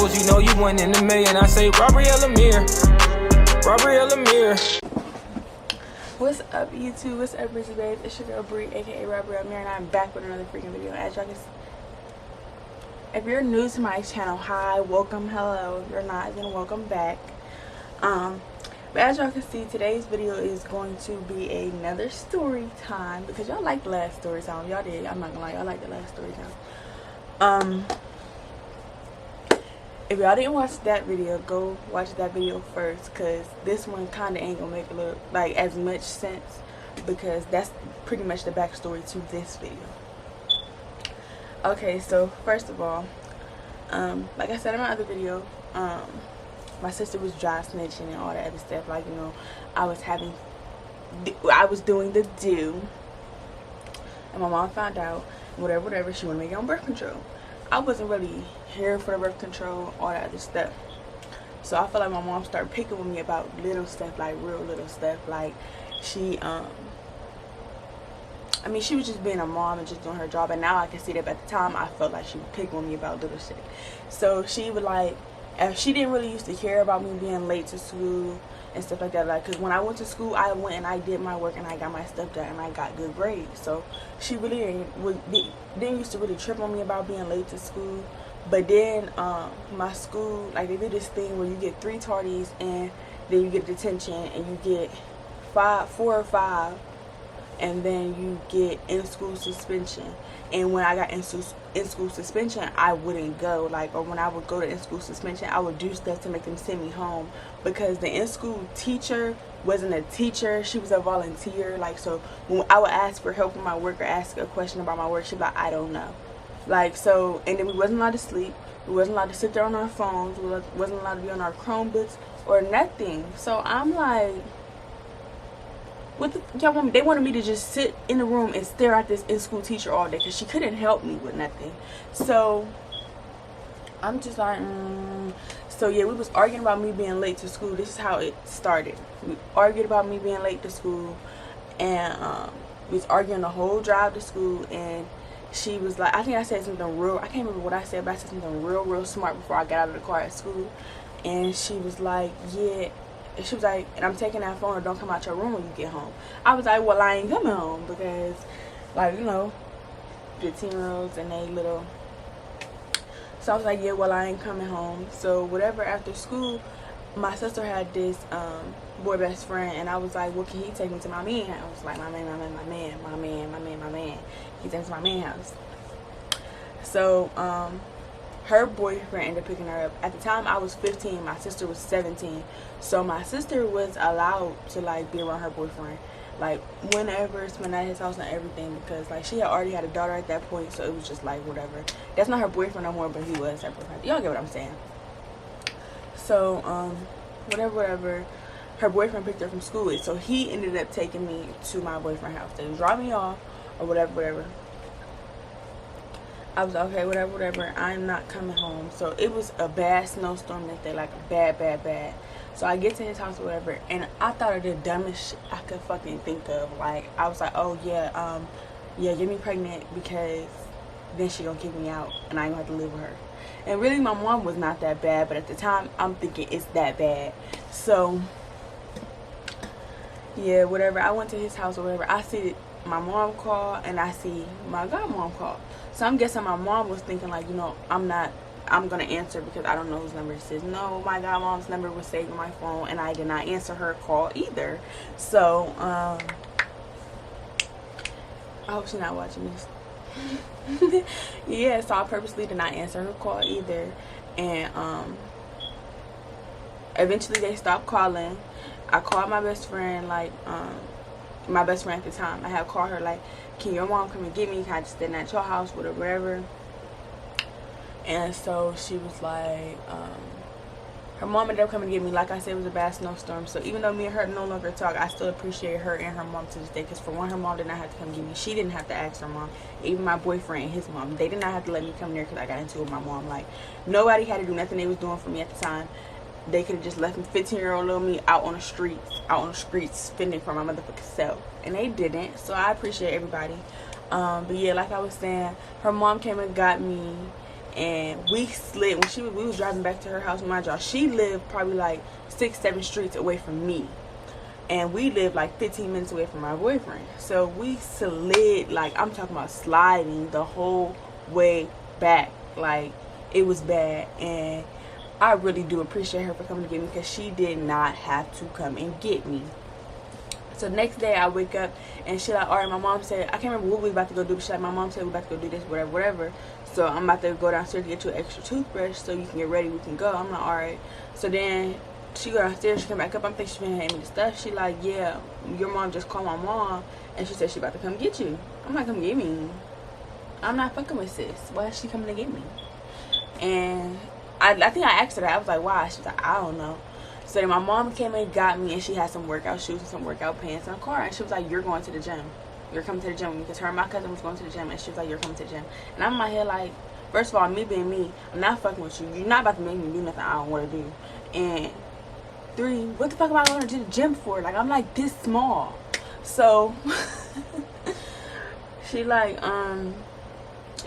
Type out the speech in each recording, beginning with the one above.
You know you won in a million. I say robbery Amé're. Robbery Amé're. What's up, YouTube? What's up, Brizzy Babes? It's your girl Bree, aka Robbery Amé're, and I'm back with another freaking video. As y'all can see, if you're new to my channel, hi, welcome, hello. If you're not, then welcome back. But as y'all can see, today's video is going to be another story time because y'all liked the last story time. Y'all did. I'm not gonna lie, y'all liked the last story time. If y'all didn't watch that video, go watch that video first, because this one kind of ain't gonna make it look like as much sense, because that's pretty much the backstory to this video. Okay, so first of all, like I said in my other video, my sister was dry snitching and all that other stuff. Like, you know, I was doing the do, and my mom found out, whatever, she wanted me to get on birth control. I wasn't really here for the birth control, all that other stuff. So I feel like my mom started picking with me about little stuff, like real little stuff. Like she, I mean, she was just being a mom and just doing her job. And now I can see that, but at the time I felt like she was picking with me about little shit. So she would like, if she didn't really used to care about me being late to school and stuff like that, like, because when I went to school, I went and I did my work and I got my stuff done and I got good grades. So she really didn't used to really trip on me about being late to school. But then my school, like, they did this thing where you get 3 tardies and then you get detention, and you get 4 or 5, and then you get in-school suspension. And when I got in-school suspension, I wouldn't go. Like, or when I would go to in-school suspension, I would do stuff to make them send me home, because the in-school teacher wasn't a teacher, she was a volunteer. Like, so when I would ask for help with my work or ask a question about my work, she'd be like, I don't know. Like, so, and then we wasn't allowed to sleep, we wasn't allowed to sit there on our phones, we wasn't allowed to be on our Chromebooks or nothing. So I'm like, what the y'all want me? They wanted me to just sit in the room and stare at this in-school teacher all day, because she couldn't help me with nothing. So I'm just like, So yeah, we was arguing about me being late to school. This is how it started. We argued about me being late to school, and we was arguing the whole drive to school. And she was like, I think I said something real, I can't remember what I said, but I said something real smart before I got out of the car at school. And she was like, yeah. And she was like, and I'm taking that phone, or don't come out your room when you get home. I was like, well, I ain't coming home, because, like, you know, 15-year-olds and they little. So I was like, yeah, well, I ain't coming home. So whatever, after school, my sister had this boy best friend, and I was like, well, can he take me to my man house? Like, my man. He takes me to my man house. So her boyfriend ended up picking her up. At the time, I was 15. My sister was 17. So my sister was allowed to, like, be around her boyfriend, like, whenever, spend at his house and everything, because, like, she had already had a daughter at that point. So it was just like, whatever. That's not her boyfriend no more, but he was her boyfriend. Y'all get what I'm saying? So whatever. Her boyfriend picked her from school, so he ended up taking me to my boyfriend's house. They would drop me off or whatever. I was like, okay, whatever, I'm not coming home. So it was a bad snowstorm that day, like bad. So I get to his house or whatever, and I thought of the dumbest shit I could fucking think of. Like, I was like, oh yeah, get me pregnant, because then she gonna kick me out and I ain't gonna have to live with her. And really, my mom was not that bad, but at the time I'm thinking it's that bad. So yeah, whatever, I went to his house or whatever. I see my mom call and I see my godmom call. So I'm guessing my mom was thinking, like, you know, I'm gonna answer because I don't know whose number this is. No, my godmom's number was saved on my phone, and I did not answer her call either. So I hope she's not watching this. Yeah, so I purposely did not answer her call either. And eventually they stopped calling. I called my best friend, like, my best friend at the time. I had called her, like, can your mom come and get me? Can I just stay at your house, whatever. And so she was like, her mom ended up coming to get me. Like I said, it was a bad snowstorm. So even though me and her no longer talk, I still appreciate her and her mom to this day. Because for one, her mom did not have to come get me. She didn't have to ask her mom. Even my boyfriend and his mom, they did not have to let me come there because I got into it with my mom. Like, nobody had to do nothing they was doing for me at the time. They could have just left me, 15-year-old little me, out on the streets, fending for my motherfucking self. And they didn't. So I appreciate everybody. But yeah, like I was saying, her mom came and got me. and we slid when we was driving back to her house. My y'all, she lived probably like 6-7 streets away from me, and we lived like 15 minutes away from my boyfriend. So we slid, like I'm talking about sliding the whole way back. Like it was bad, and I really do appreciate her for coming to get me, because she did not have to come and get me. So next day I wake up and she like, alright, my mom said, I can't remember what we was about to go do, but she like, my mom said we about to go do this, whatever. So I'm about to go downstairs to get you an extra toothbrush so you can get ready, we can go. I'm like, alright. So then she go downstairs, she come back up, I'm thinking she finna hand me the stuff. She like, yeah, your mom just called my mom and she said she about to come get you. I'm like, come get me. I'm not fucking with sis. Why is she coming to get me? And I think I asked her that. I was like, why? She was like, I don't know. So then my mom came and got me, and she had some workout shoes and some workout pants in the car. And she was like, you're going to the gym. You're coming to the gym. Because her and my cousin was going to the gym. And she was like, you're coming to the gym. And I'm in my head like, first of all, me being me, I'm not fucking with you. You're not about to make me do nothing I don't want to do. And 3, what the fuck am I going to the gym for? Like, I'm like this small. So she like,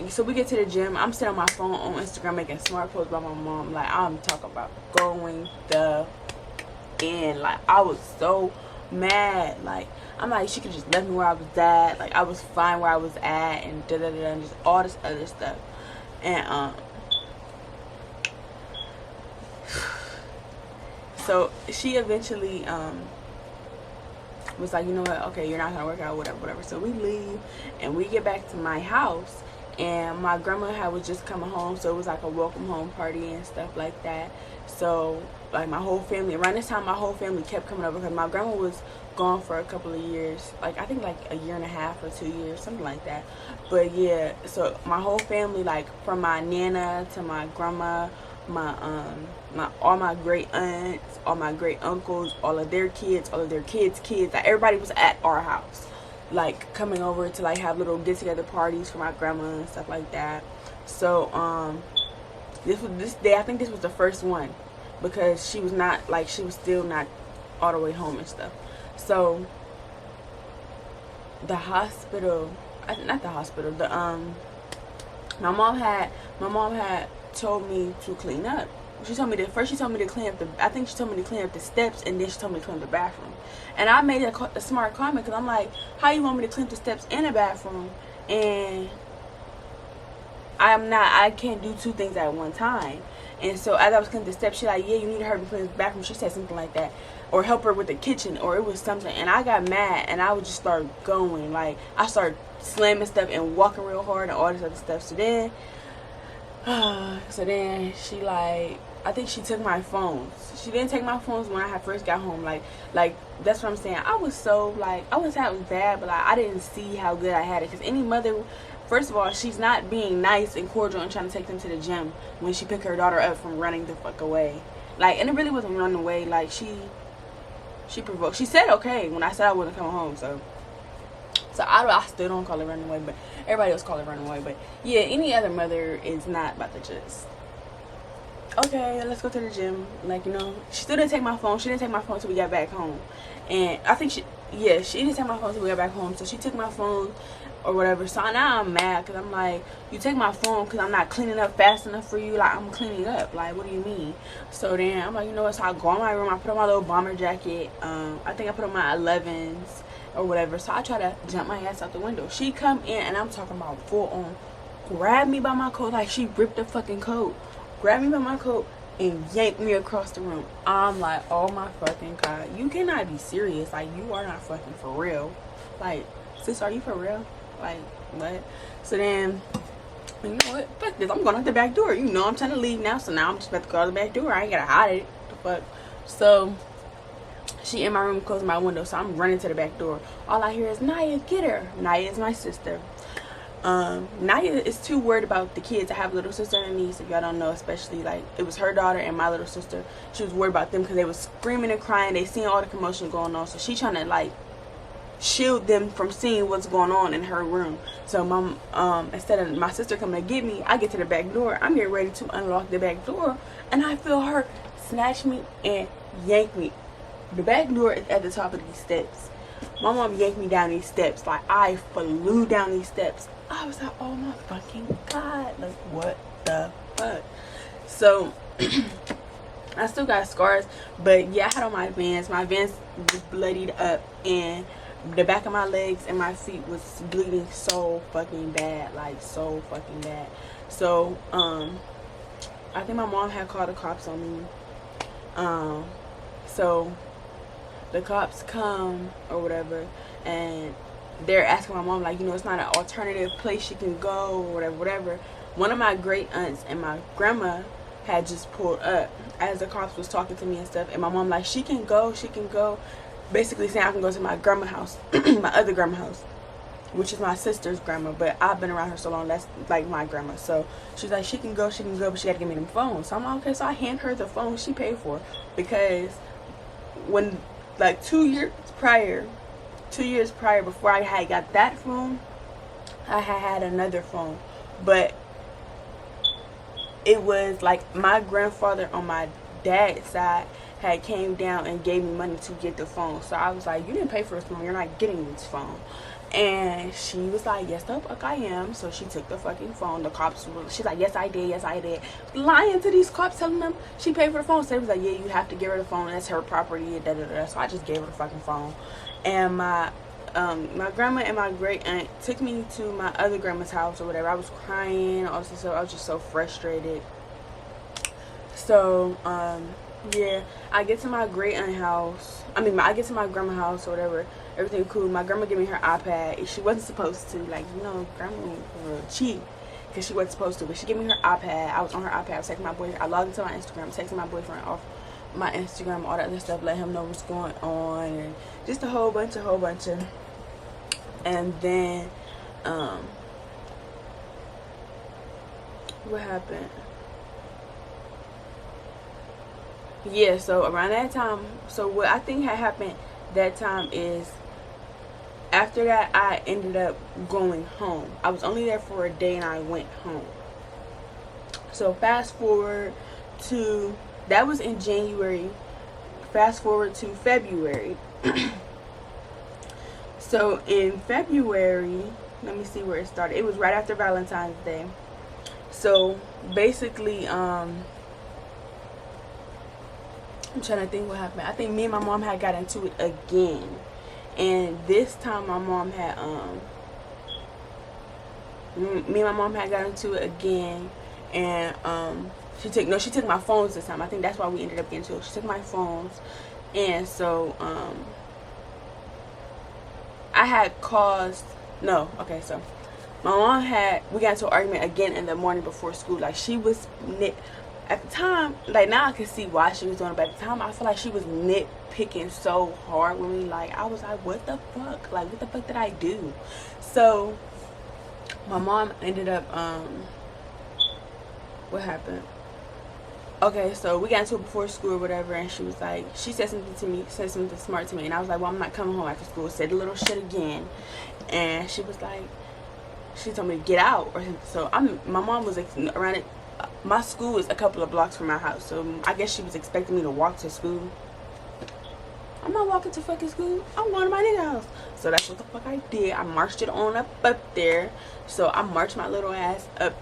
so we get to the gym. I'm sitting on my phone on Instagram making smart posts about my mom. Like, I'm talking about going the end. Like, I was so mad. Like, I'm like, she could just left me where I was at. Like, I was fine where I was at, and da da da, and just all this other stuff. And so she eventually was like, you know what, okay, you're not gonna work out, whatever. So we leave and we get back to my house, and my grandma was just coming home, so it was like a welcome home party and stuff like that. So like my whole family, around this time, my whole family kept coming over, because my grandma was gone for a couple of years, like I think like a year and a half or 2 years, something like that. But yeah, so my whole family, like from my nana to my grandma, all my great aunts, all my great uncles, all of their kids, kids, like everybody was at our house, like coming over to like have little get together parties for my grandma and stuff like that. So this day, I think this was the first one, because she was still not all the way home and stuff. So the hospital, not the hospital, my mom had told me to clean up. She told me to clean up the steps, and then she told me to clean up the bathroom. And I made a smart comment, because I'm like, how you want me to clean up the steps and the bathroom, and I can't do 2 things at one time. And so as I was cleaning the steps, she like, yeah, you need to help me clean the bathroom. She said something like that, or help her with the kitchen, or it was something. And I got mad, and I would just start going, like I started slamming stuff and walking real hard and all this other stuff. So then she like, I think she took my phones. She didn't take my phones when I had first got home. Like that's what I'm saying. I was so like, I wouldn't say I was bad, but like I didn't see how good I had it. Because any mother, first of all, she's not being nice and cordial and trying to take them to the gym when she picked her daughter up from running the fuck away. Like, and it really wasn't running away. Like she provoked. She said okay when I said I wasn't coming home. So I still don't call it running away, but everybody else call it running away. But yeah, any other mother is not about to just, okay, let's go to the gym. Like, you know, she still didn't take my phone. She didn't take my phone until we got back home. And I think she didn't take my phone until we got back home. So she took my phone or whatever. So now I'm mad, because I'm like, you take my phone because I'm not cleaning up fast enough for you. Like, I'm cleaning up. Like, what do you mean? So then I'm like, you know what? So I go in my room. I put on my little bomber jacket. I think I put on my 11s or whatever. So I try to jump my ass out the window. She come in, and I'm talking about full on, grab me by my coat, like she ripped the fucking coat, grab me by my coat and yank me across the room. I'm like, oh my fucking God, you cannot be serious. Like, you are not fucking for real. Like, sis, are you for real? Like, what? So then, you know what, fuck this, I'm going out the back door. You know I'm trying to leave now, so now I'm just about to go out the back door. I ain't gotta hide it. The fuck. So she in my room, closing my window, so I'm running to the back door. All I hear is, Naya, get her. Naya is my sister. Naya is too worried about the kids. I have a little sister and a niece, if y'all don't know, especially like it was her daughter and my little sister. She was worried about them because they was screaming and crying. They seen all the commotion going on, so she trying to like shield them from seeing what's going on in her room. So instead of my sister coming to get me, I get to the back door. I'm getting ready to unlock the back door, and I feel her snatch me and yank me. The back door is at the top of these steps. My mom yanked me down these steps. Like, I flew down these steps. I was like, oh my fucking God. Like, what the fuck? So I still got scars, but yeah, I had on my Vans. My Vans was bloodied up, and the back of my legs and my feet was bleeding so fucking bad, like so fucking bad. So I think my mom had called the cops on me. So the cops come or whatever, and they're asking my mom, like, you know, it's not an alternative place she can go or whatever. One of my great aunts and my grandma had just pulled up as the cops was talking to me and stuff, and my mom like, she can go, basically saying I can go to my grandma's house, my other grandma's house, which is my sister's grandma, but I've been around her so long, that's like my grandma. So she's like, she can go, but she gotta give me them phones. So I'm like, okay. So I hand her the phone she paid for, because when, like 2 years prior, before I had got that phone, I had another phone, but it was like my grandfather on my dad's side had came down and gave me money to get the phone. So I was like, you didn't pay for this phone, you're not getting this phone. And she was like, yes the fuck I am. So she took the fucking phone. The cops were, she's like, yes I did, lying to these cops, telling them she paid for the phone. So they was like, yeah, you have to give her the phone, that's her property, da da da. So I just gave her the fucking phone. And my grandma and my great aunt took me to my other grandma's house or whatever. I was crying, also, so I was just so frustrated. So yeah, I get to my great aunt house, I get to my grandma's house or whatever, everything cool. My grandma gave me her iPad. She wasn't supposed to, like, you know, grandma cheat, because she wasn't supposed to, but she gave me her iPad. I was on her iPad, I was texting my boyfriend. I logged into my Instagram, texting my boyfriend off my Instagram, all that other stuff, let him know what's going on, and just a whole bunch of. And then what happened? Yeah, so around that time, so what I think had happened that time is, after that I ended up going home. I was only there for a day and I went home. So fast forward to, that was in January, fast forward to February. So in February, let me see where it started. It was right after Valentine's Day. So basically, I'm trying to think what happened. I think me and my mom had got into it again, and this time my mom had got into it again, and she took my phones this time. I think that's why we ended up getting into it. She took my phones, and so I had caused, no, okay, so my mom we got into an argument again in the morning before school. Like, she was at the time, like, now I can see why she was doing it, but at the time I feel like she was nitpicking so hard with me. Like, I was like, what the fuck? Like, what the fuck did I do? So my mom ended up, what happened? Okay, so we got into it before school or whatever, and she was like, she said something smart to me, and I was like, well, I'm not coming home after school. Said a little shit again, and she was like, she told me to get out or something. So my mom was around it. My school is a couple of blocks from my house, so I guess she was expecting me to walk to school. I'm not walking to fucking school, I'm going to my nigga house. So that's what the fuck I did. I marched it on up there. So I marched my little ass up.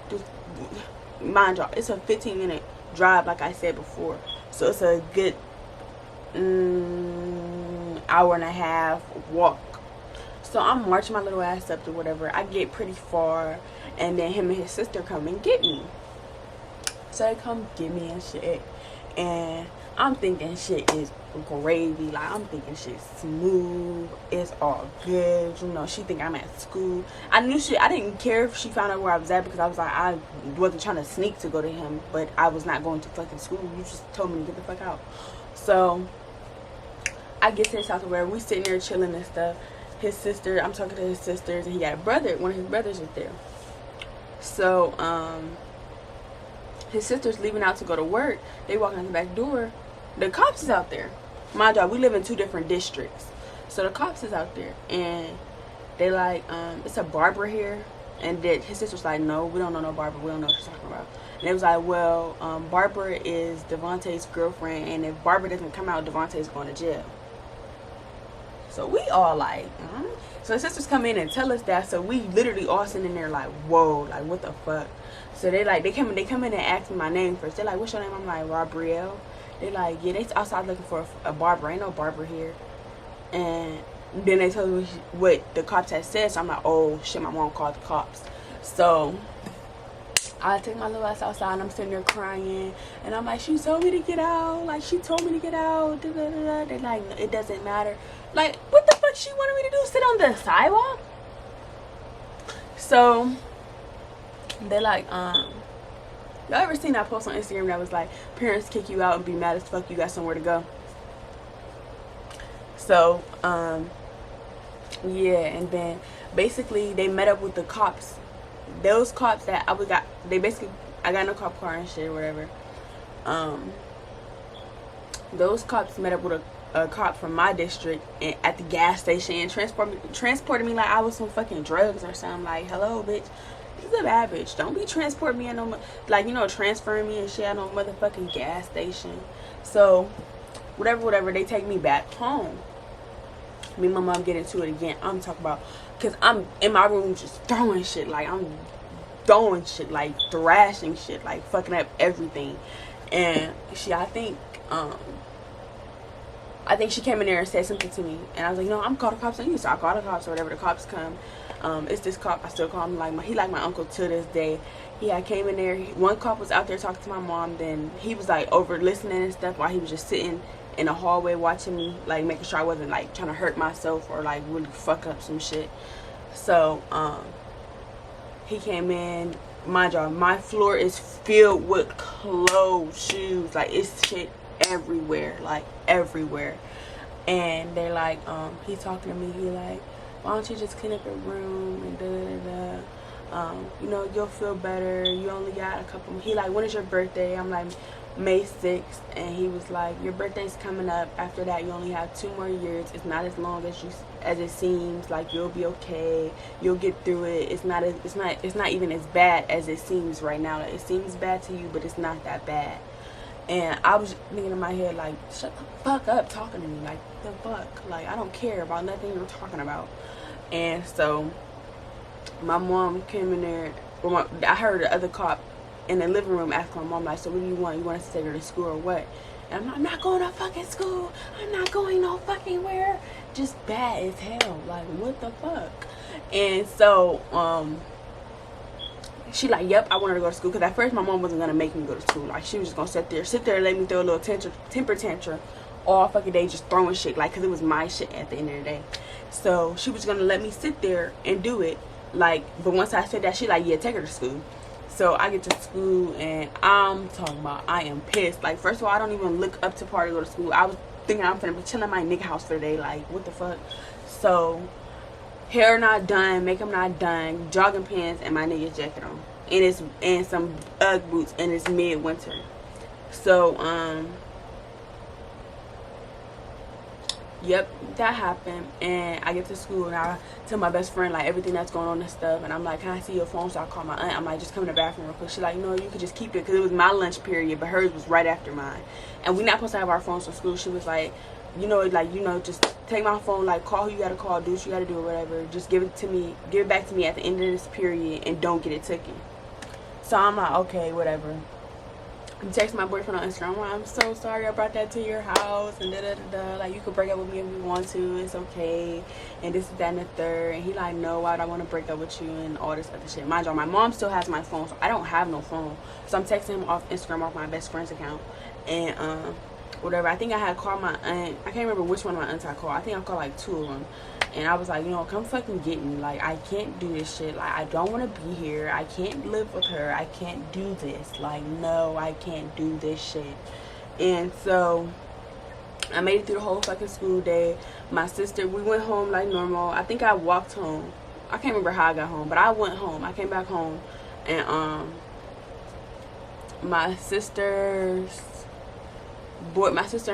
Mind y'all, it's a 15-minute drive, like I said before, so it's a good hour and a half walk. So I'm marching my little ass up to whatever. I get pretty far, and then him and his sister come and get me. So they come get me and shit, and I'm thinking shit is gravy. Like, I'm thinking shit smooth, it's all good, you know. She think I'm at school. I didn't care if she found out where I was at, because I was like, I wasn't trying to sneak to go to him, but I was not going to fucking school. You just told me to get the fuck out. So I get to his house where we sitting there chilling and stuff. His sister, I'm talking to his sisters, and he got a brother. One of his brothers is there. So his sister's leaving out to go to work. They walking out the back door. The cops is out there. Mind you, we live in 2 different districts. So the cops is out there, and they like, it's a barber here. And then his sister's like, no, we don't know no barber. We don't know what she's talking about. And it was like, well, Barbara is Devontae's girlfriend, and if Barbara doesn't come out, Devontae's going to jail. So we all like, So the sisters come in and tell us that. So we literally all sitting in there like, whoa, like what the fuck. So they come in and ask me my name first. They're like, what's your name? I'm like, Robrielle. They're like, yeah, they outside looking for a barber. Ain't no barber here. And then they told me what the cops had said. So I'm like, oh shit, my mom called the cops. So I take my little ass outside and I'm sitting there crying. And I'm like, she told me to get out. Like, she told me to get out. They're like, it doesn't matter. Like, what the fuck she wanted me to do? Sit on the sidewalk? So they're like, y'all ever seen that post on Instagram that was like, parents kick you out and be mad as fuck, you got somewhere to go? So yeah, and then basically they met up with the cops. Those cops that I got in a cop car and shit or whatever. Those cops met up with a cop from my district at the gas station and transported me like I was some fucking drugs or something. Like, hello, bitch. This is a bad bitch. Don't be transporting me at no, like, you know, transferring me and shit at no motherfucking gas station. So, whatever, they take me back home. Me and my mom get into it again. I'm talking about, because I'm in my room just throwing shit. Like, I'm throwing shit, like, thrashing shit, like, fucking up everything. And I think she came in there and said something to me, and I was like, no, I'm calling the cops on you. So I called the cops or whatever. The cops come. It's this cop. I still call him like he like my uncle to this day. I came in there. One cop was out there talking to my mom. Then he was like over listening and stuff while he was just sitting in the hallway watching me, like making sure I wasn't like trying to hurt myself or like really fuck up some shit. So he came in. Mind y'all, my floor is filled with clothes, shoes, like it's shit everywhere, like everywhere. And they're like, he's talking to me, he like, why don't you just clean up your room and you know, you'll feel better, you only got a couple. He like, when is your birthday? I'm like, May 6th. And he was like, your birthday's coming up, after that you only have 2 more years, it's not as long as it seems, like you'll be okay, you'll get through it, it's not even as bad as it seems right now. Like, it seems bad to you, but it's not that bad. And I was thinking in my head, like, shut the fuck up talking to me. Like, the fuck? Like, I don't care about nothing you're talking about. And so, my mom came in there. I heard the other cop in the living room ask my mom, like, so what do you want? You want us to take her to school or what? And I'm not going to fucking school. I'm not going no fucking where. Just bad as hell. Like, what the fuck? And so, she like, yep, I want her to go to school. Because at first my mom wasn't going to make me go to school. Like, she was just going to sit there and let me throw a little temper tantrum all fucking day, just throwing shit. Like, because it was my shit at the end of the day. So she was going to let me sit there and do it. Like, but once I said that, she like, yeah, take her to school. So I get to school and I'm talking about, I am pissed. Like, first of all, I don't even look up to party to go to school. I was thinking I'm finna be chilling at my nigga house for the day. Like, what the fuck? So, hair not done, makeup not done, jogging pants and my nigga's jacket on. And some Ugg boots, and it's midwinter. So, yep, that happened. And I get to school and I tell my best friend like everything that's going on and stuff, and I'm like, can I see your phone? So I call my aunt. I'm like, just come in the bathroom real quick. She's like, no, you could just keep it, because it was my lunch period, but hers was right after mine, and we're not supposed to have our phones from school. She was like, just take my phone, like, call who you gotta call, do what you gotta do or whatever, just give it back to me at the end of this period, and don't get it taken. So I'm like, okay, whatever. I text my boyfriend on Instagram. I'm so sorry I brought that to your house, and like, you could break up with me if you want to, it's okay, and this, that, and the third. And he like, no, why would I want to break up with you, and all this other shit. Mind you, my mom still has my phone, so I don't have no phone. So I'm texting him off Instagram, off my best friend's account, and whatever. I think I had called my aunt. I can't remember which one of my aunts I called. I think I called like 2 of them. And I was like, you know, come fucking get me. Like, I can't do this shit. Like, I don't want to be here. I can't live with her. I can't do this. Like, no, I can't do this shit. And so, I made it through the whole fucking school day. My sister, we went home like normal. I think I walked home. I can't remember how I got home, but I went home. I came back home. And, my sister and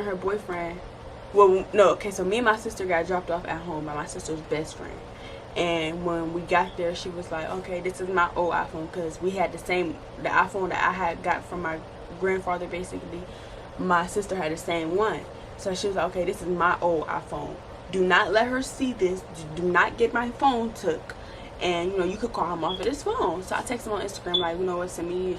her boyfriend, well, no, okay, so me and my sister got dropped off at home by my sister's best friend. And when we got there, she was like, okay, this is my old iPhone, because we had the iPhone that I had got from my grandfather, basically. My sister had the same one. So she was like, okay, this is my old iPhone. Do not let her see this. Do not get my phone took. And, you know, you could call him off of his phone. So I text him on Instagram, like, you know what, send me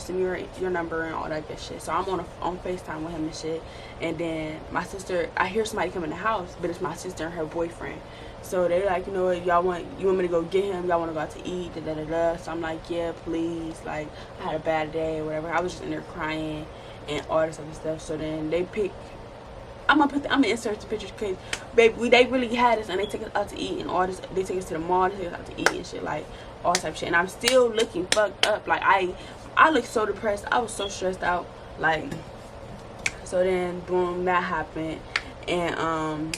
your number and all that good shit. So I'm on FaceTime with him and shit. And then my sister, I hear somebody come in the house, but it's my sister and her boyfriend. So they like, you know what, you want me to go get him? Y'all want to go out to eat? Da da da da. So I'm like, yeah, please. Like, I had a bad day or whatever. I was just in there crying and all this other stuff. So then they pick. I'm gonna insert the pictures because, baby, they really had us and they took us out to eat and all this. They took us to the mall, they took us out to eat and shit, like all type of shit. And I'm still looking fucked up. Like I look so depressed. I was so stressed out. Like, so then boom, that happened. And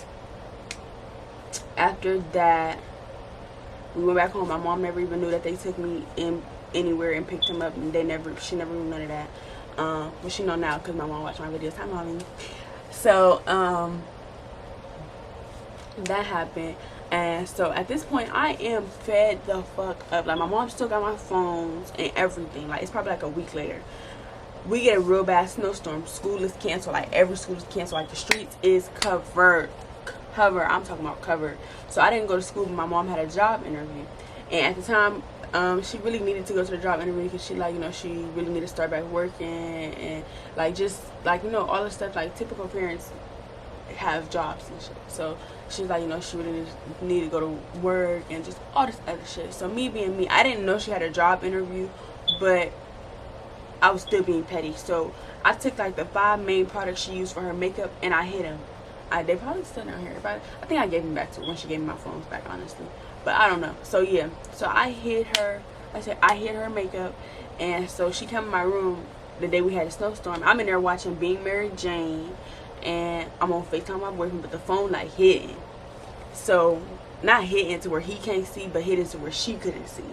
after that, we went back home. My mom never even knew that they took me in anywhere and picked him up. And she never knew none of that. But she know now because my mom watched my videos. Hi, mommy. So that happened. And so at this point I am fed the fuck up. Like, my mom still got my phones and everything. Like, it's probably like a week later, we get a real bad snowstorm. School is canceled. Like, every school is canceled. Like, the streets is covered. I'm talking about covered. So I didn't go to school, but my mom had a job interview. And at the time, she really needed to go to the job interview because she, like, you know, she really needed to start back working and, like, just, like, you know, all the stuff, like, typical parents have jobs and shit. So she's like, you know, she really needed to go to work and just all this other shit. So me being me, I didn't know she had a job interview, but I was still being petty. So I took, like, the 5 main products she used for her makeup and I hid them. They probably still down here, but I think I gave them back to her when she gave me my phones back, honestly. But I don't know. So yeah, so I hid her. I hid her makeup, and so she came in my room the day we had a snowstorm. I'm in there watching Being Mary Jane, and I'm on FaceTime with my boyfriend, but the phone like hidden. So not hidden to where he can't see, but hidden to where she couldn't see.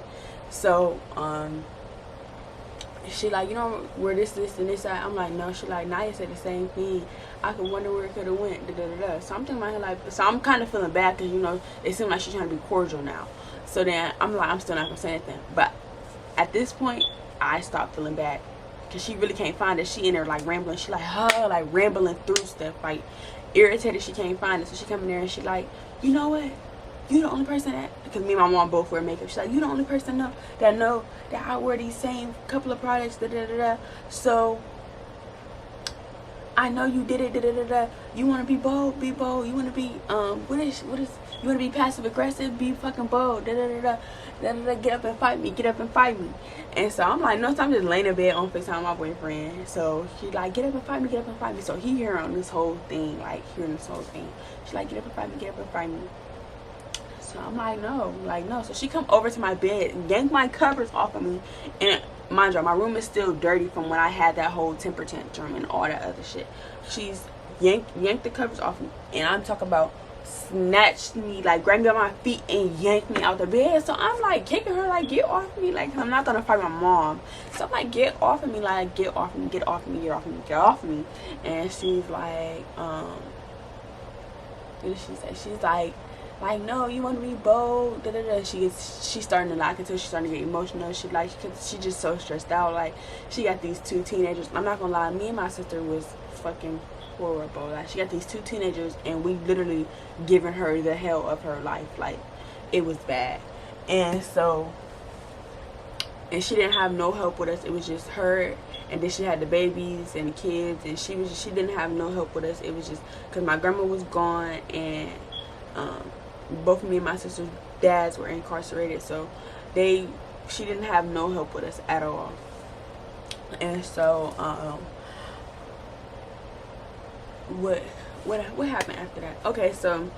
So she like, you know where this and this at? I'm like, no. She like, Naya said the same thing. I could wonder where it could have went. Da, da, da, da. So I'm thinking about her like, so I'm kind of feeling bad because, you know, it seems like she's trying to be cordial now. So then I'm like, I'm still not gonna say anything. But at this point, I stopped feeling bad because she really can't find it. She in there like rambling. She like, like rambling through stuff, like irritated. She can't find it. So she come in there and she like, you know what? You the only person that, because me and my mom both wear makeup. She's like, you the only person that I wear these same couple of products. Da da da da. So I know you did it. Da da da da. You want to be bold? Be bold. You want to be what is? You want to be passive aggressive? Be fucking bold. Da da da da. Da da da. Get up and fight me. Get up and fight me. And so I'm like, no. So I'm just laying in bed on FaceTime with my boyfriend. So she's like, get up and fight me. Get up and fight me. So he hear on this whole thing, like hearing this whole thing. She's like, get up and fight me. Get up and fight me. So I'm like, no. So she come over to my bed and yank my covers off of me. And mind you, my room is still dirty from when I had that whole temper tantrum and all that other shit. She's yanked the covers off me. And I'm talking about snatched me, like grabbed me by my feet and yanked me out the bed. So I'm like kicking her, like, get off me. Like, I'm not gonna fight my mom. So I'm like, get off of me, like, get off me, get off me, get off me, get off me. And she's like, what did she say? She's like, no, you want to be bold. Da, da, da. She's starting to like it too. She's starting to get emotional. She just so stressed out. Like, she got these 2 teenagers. I'm not gonna lie, me and my sister was fucking horrible. Like, she got these 2 teenagers, and we literally giving her the hell of her life. Like, it was bad. And so, and she didn't have no help with us. It was just her, and then she had the babies and the kids, and she didn't have no help with us. It was just because my grandma was gone, and both me and my sister's dads were incarcerated, so she didn't have no help with us at all. And so what happened after that? Okay, so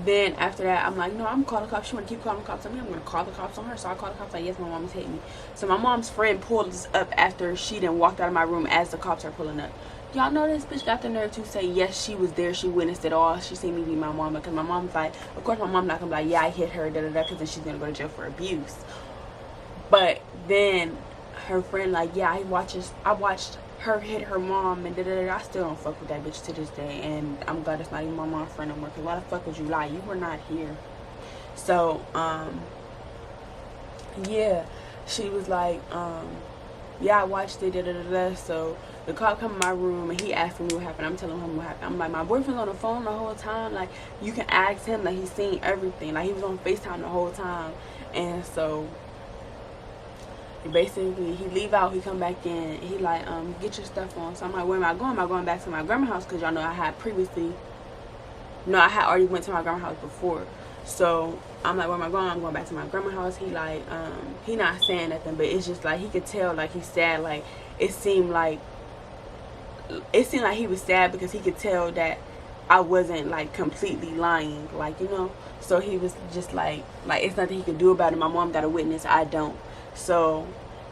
then after that, I'm like, no, I'm calling the cops. She want to keep calling the cops on me. I'm going to call the cops on her. So I called the cops, like, yes, my mom is hitting me. So my mom's friend pulled us up after she done walked out of my room as the cops are pulling up. Y'all know this bitch got the nerve to say, yes, she was there. She witnessed it all. She seen me beat my mama. Because my mom's like, of course, my mom's not going to be like, yeah, I hit her, da da da, because then she's going to go to jail for abuse. But then her friend, like, yeah, I watched her hit her mom and da da da. I still don't fuck with that bitch to this day. And I'm glad it's not even my mom's friend no more. Because why the fuck would you lie? You were not here. So, yeah, she was like, yeah, I watched it, da da da da. So the cop come in my room and he asked me what happened. I'm telling him what happened. I'm like, my boyfriend's on the phone the whole time. Like, you can ask him. Like, he's seen everything. Like, he was on FaceTime the whole time. And so basically he leave out, he come back in, he like, get your stuff on. So I'm like, where am I going? Am I going back to my grandma's house? Because y'all know I had previously, no, I had already went to my grandma's house before. So I'm like, where am I going? I'm going back to my grandma's house. He like, he not saying nothing, but it's just like, he could tell, like, he's sad. Like, it seemed like he was sad because he could tell that I wasn't like completely lying, like, you know. So he was just like it's nothing he could do about it. My mom got a witness, I don't. So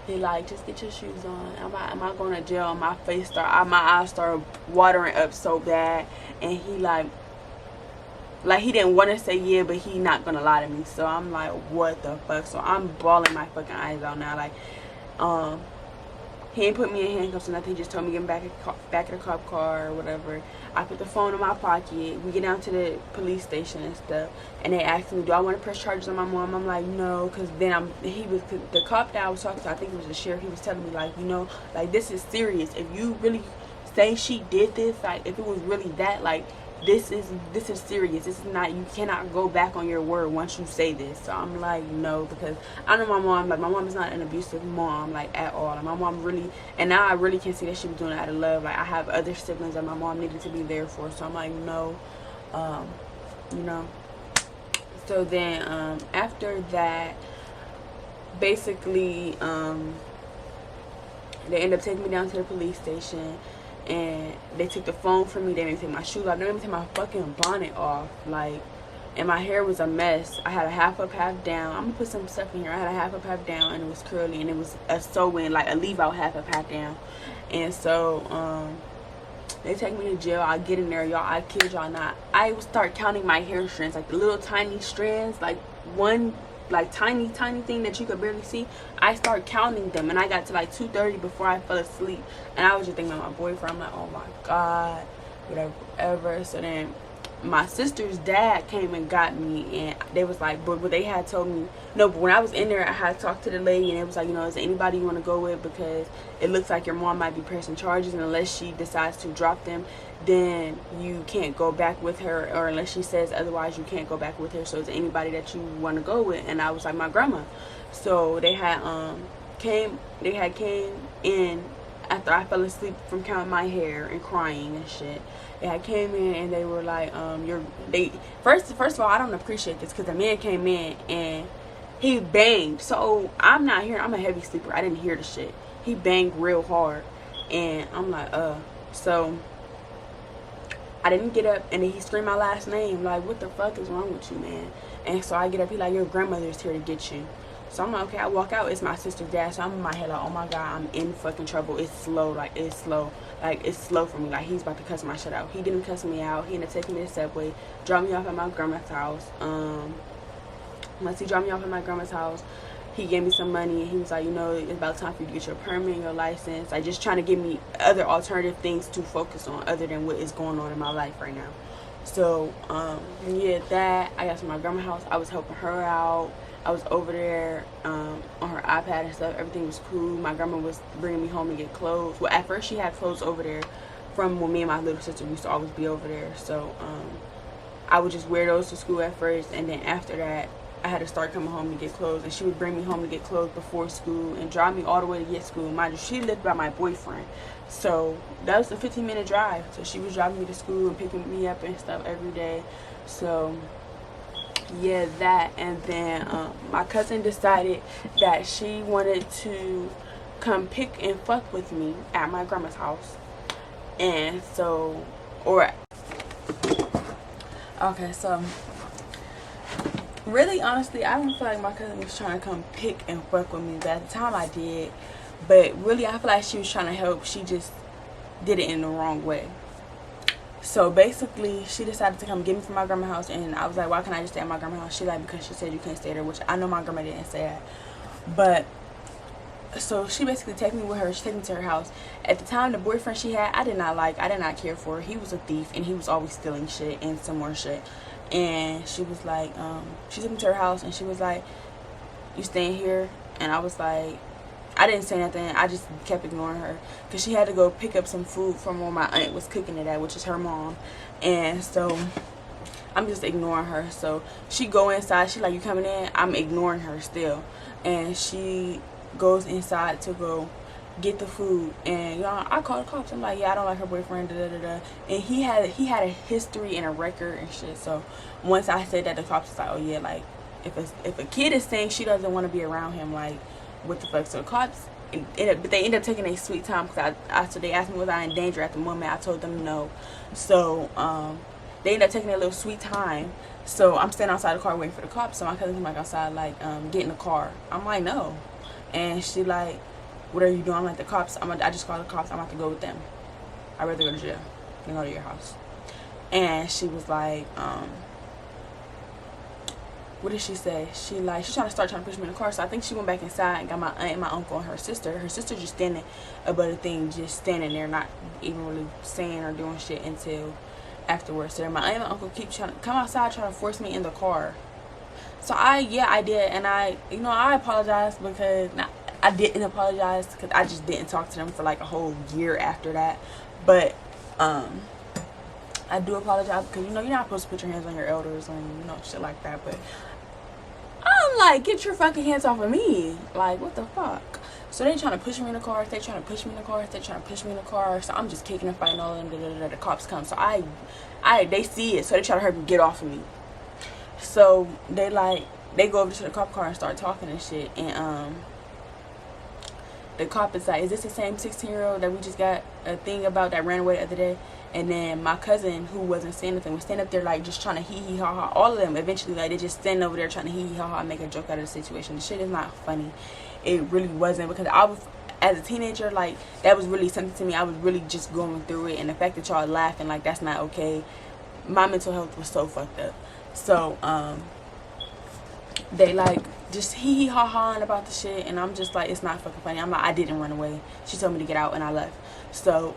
he like, just get your shoes on. Am I going to jail? My eyes start watering up so bad. And he like he didn't want to say yeah, but he not gonna lie to me. So I'm like, what the fuck? So I'm bawling my fucking eyes out now. Like, he ain't put me in handcuffs or nothing. He just told me to get back in the cop car or whatever. I put the phone in my pocket. We get down to the police station and stuff, and they asked me, do I want to press charges on my mom? I'm like, no, because then the cop that I was talking to, I think it was the sheriff, he was telling me, like, you know, like, this is serious. If you really say she did this, like, if it was really that, like, this is serious. This is not, you cannot go back on your word once you say this. So I'm like, no, because I know my mom, like, my mom is not an abusive mom, like, at all. Like, my mom really, and now I really can see that she was doing it out of love. Like, I have other siblings that my mom needed to be there for. So I'm like, no, you know. So then after that, basically they end up taking me down to the police station. And they took the phone from me. They made me take my shoes off. They made me take my fucking bonnet off. Like, and my hair was a mess. I had a half up, half down. I'm gonna put some stuff in here. I had a half up, half down, and it was curly, and it was a sew-in, like a leave-out half up, half down. And so they take me to jail. I get in there, y'all. I kid y'all not. I would start counting my hair strands, like the little tiny strands, like one, like tiny thing that you could barely see. I start counting them, and I got to like 2:30 before I fell asleep. And I was just thinking about my boyfriend. I'm like, oh my god, whatever. So then my sister's dad came and got me, and they was like, but they had told me no. But when I was in there, I had talked to the lady, and it was like, you know, is there anybody you want to go with, because it looks like your mom might be pressing charges, and unless she decides to drop them, then you can't go back with her, or unless she says otherwise, you can't go back with her. So is there anybody that you want to go with? And I was like, my grandma. So they had came in after I fell asleep from counting my hair and crying and shit. They had came in and they were like, first of all, I don't appreciate this, because the man came in and he banged. So I'm not hearing, I'm a heavy sleeper, I didn't hear the shit. He banged real hard, and I'm like, so I didn't get up, and then he screamed my last name, like, what the fuck is wrong with you, man? And so I get up, he like, your grandmother's here to get you. So I'm like, okay, I walk out, it's my sister's dad. So I'm in my head like, oh my god, I'm in fucking trouble. It's slow, like, it's slow. Like, it's slow for me. Like, he's about to cuss my shit out. He didn't cuss me out. He ended up taking me to Subway, dropped me off at my grandma's house. Once he dropped me off at my grandma's house, he gave me some money, and he was like, you know, it's about time for you to get your permit and your license. Like, just trying to give me other alternative things to focus on other than what is going on in my life right now. So, yeah, that, I got to my grandma's house. I was helping her out. I was over there on her iPad and stuff. Everything was cool. My grandma was bringing me home to get clothes. Well, at first she had clothes over there from when me and my little sister used to always be over there. So I would just wear those to school at first, and then after that I had to start coming home to get clothes, and she would bring me home to get clothes before school and drive me all the way to get school. Mind you, she lived by my boyfriend, so that was a 15-minute drive. So she was driving me to school and picking me up and stuff every day. So yeah, that. And then my cousin decided that she wanted to come pick and fuck with me at my grandma's house. And so, okay, so really, honestly, I don't feel like my cousin was trying to come pick and fuck with me, but at the time I did. But really, I feel like she was trying to help. She just did it in the wrong way. So basically, she decided to come get me from my grandma's house, and I was like, why can't I just stay at my grandma's house? She like, because she said you can't stay there, which I know my grandma didn't say that. But so she basically took me with her. She took me to her house. At the time, the boyfriend she had, I did not care for. He was a thief, and he was always stealing shit and some more shit. And she was like, she took me to her house, and she was like, you staying here? And I was like, I didn't say nothing. I just kept ignoring her because she had to go pick up some food from where my aunt was cooking it at, which is her mom. And so I'm just ignoring her. So she go inside. She like, you coming in? I'm ignoring her still. And she goes inside to go get the food. And y'all, I called the cops. I'm like, yeah, I don't like her boyfriend. Da, da, da, da. And he had a history and a record and shit. So once I said that, the cops was like, oh yeah, like if a kid is saying she doesn't want to be around him, like, what the fuck? So the cops, but they ended up taking a sweet time because so they asked me was I in danger at the moment. I told them no. So they ended up taking a little sweet time. So I'm standing outside the car waiting for the cops. So my cousin came back outside like, get in the car. I'm like, no. And she like, what are you doing? I'm like, the cops. I just called the cops. I'm about to go with them. I'd rather go to jail than go to your house. And she was like, what did she say? She's trying to push me in the car. So I think she went back inside and got my aunt and my uncle and her sister. Her sister just standing above the thing, just standing there, not even really saying or doing shit until afterwards. So my aunt and my uncle keep trying to come outside, trying to force me in the car. So I did, and I apologized because I didn't apologize because I just didn't talk to them for like a whole year after that. But I do apologize because you're not supposed to put your hands on your elders and shit like that. But I'm like, get your fucking hands off of me. Like, what the fuck? So they trying to push me in the car. They trying to push me in the car. They trying to push me in the car. So I'm just kicking and fighting all of them. The cops come. So they see it. So they try to hurry me get off of me. So they go over to the cop car and start talking and shit. And the cop is like, is this the same 16-year-old that we just got a thing about that ran away the other day? And then my cousin, who wasn't saying anything, was standing up there like just trying to hee ha ha. All of them eventually, like, they just standing over there trying to hee ha ha and make a joke out of the situation. The shit is not funny. It really wasn't, because I was, as a teenager, like, that was really something to me. I was really just going through it, and the fact that y'all laughing, like, that's not okay. My mental health was so fucked up. So they like just hee ha ha about the shit, and I'm just like, it's not fucking funny. I'm like, I didn't run away. She told me to get out, and I left. So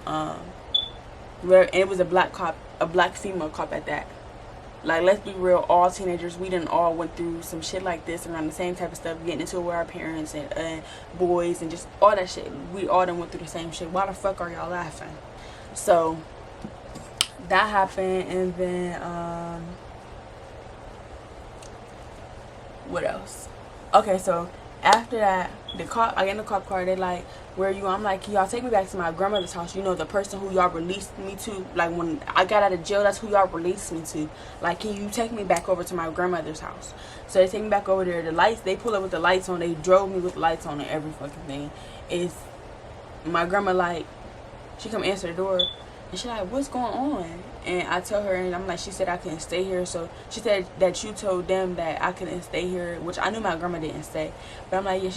and it was a black cop, a black female cop at that. Like, let's be real, all teenagers, we done all went through some shit like this around the same type of stuff, getting into it with our parents and boys and just all that shit. We all done went through the same shit. Why the fuck are y'all laughing? So that happened. And then what else? Okay, so after that, I get in the cop car. They like, where are you? I'm like, y'all take me back to my grandmother's house. You know, the person who y'all released me to. Like, when I got out of jail, that's who y'all released me to. Like, can you take me back over to my grandmother's house? So they take me back over there. The lights, they pull up with the lights on. They drove me with the lights on and every fucking thing. Is my grandma like, she come answer the door. And she's like, what's going on? And I tell her, and I'm like, she said I couldn't stay here. So she said that you told them that I couldn't stay here, which I knew my grandma didn't say. But I'm like, yeah,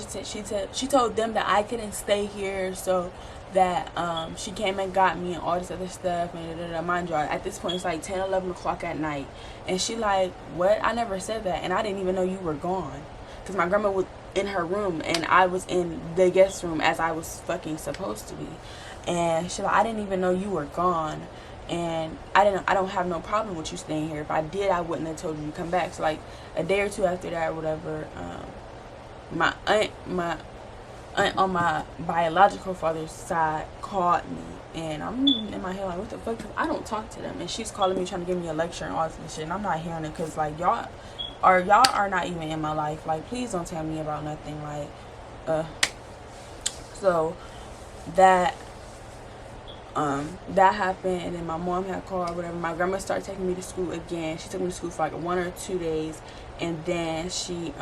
she told them that I couldn't stay here, so that she came and got me and all this other stuff. And mind you, at this point, it's like 10, 11 o'clock at night. And she like, what? I never said that. And I didn't even know you were gone. Because my grandma was in her room, and I was in the guest room as I was fucking supposed to be. And she like, I didn't even know you were gone, and I don't have no problem with you staying here. If I did, I wouldn't have told you to come back. So like a day or two after that or whatever, my aunt on my biological father's side called me, and I'm in my head like, what the fuck? I don't talk to them, and she's calling me trying to give me a lecture and all this shit, and I'm not hearing it because like y'all are not even in my life. Like, please don't tell me about nothing. Like so that happened. And then my mom had called or whatever. My grandma started taking me to school again. She took me to school for like 1 or 2 days, and then she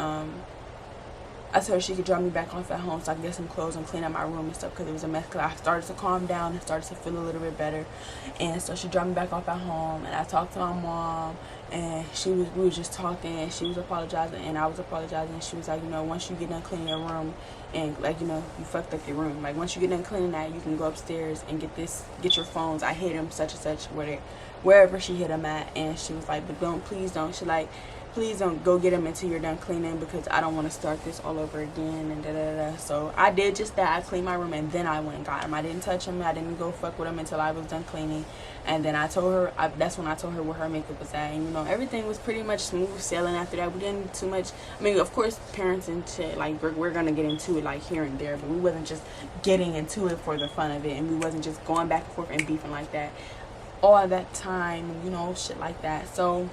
I told her she could drop me back off at home so I could get some clothes and clean up my room and stuff, because it was a mess. Because I started to calm down and started to feel a little bit better. And so she dropped me back off at home, and I talked to my mom, and we was just talking, and she was apologizing and I was apologizing. And she was like, once you get done cleaning your room, and like, you fucked up your room, like once you get done cleaning that, you can go upstairs and get your phones. I hid them such and such wherever she hid them at. And she was like, but please don't. She like, please don't go get them until you're done cleaning, because I don't want to start this all over again and da da da. So I did just that. I cleaned my room and then I went and got them. I didn't touch them. I didn't go fuck with them until I was done cleaning. And then I told her, that's when I told her where her makeup was at. And you know, everything was pretty much smooth sailing after that. We didn't too much. I mean, of course, parents and shit, like we're gonna get into it like here and there, but we wasn't just getting into it for the fun of it, and we wasn't just going back and forth and beefing like that all that time, you know, shit like that. So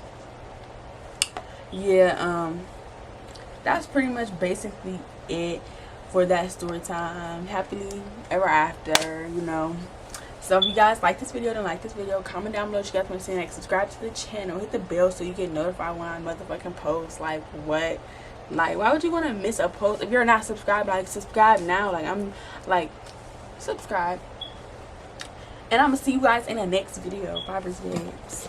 yeah, that's pretty much basically it for that story time. Happily ever after, you know. So if you guys like this video, don't like this video, comment down below what you guys want to see next. Subscribe to the channel, hit the bell so you get notified when I motherfucking post. Like, what? Like, why would you want to miss a post if you're not subscribed? Like, subscribe now. Like, I'm like, subscribe. And I'm gonna see you guys in the next video. Bye, babes.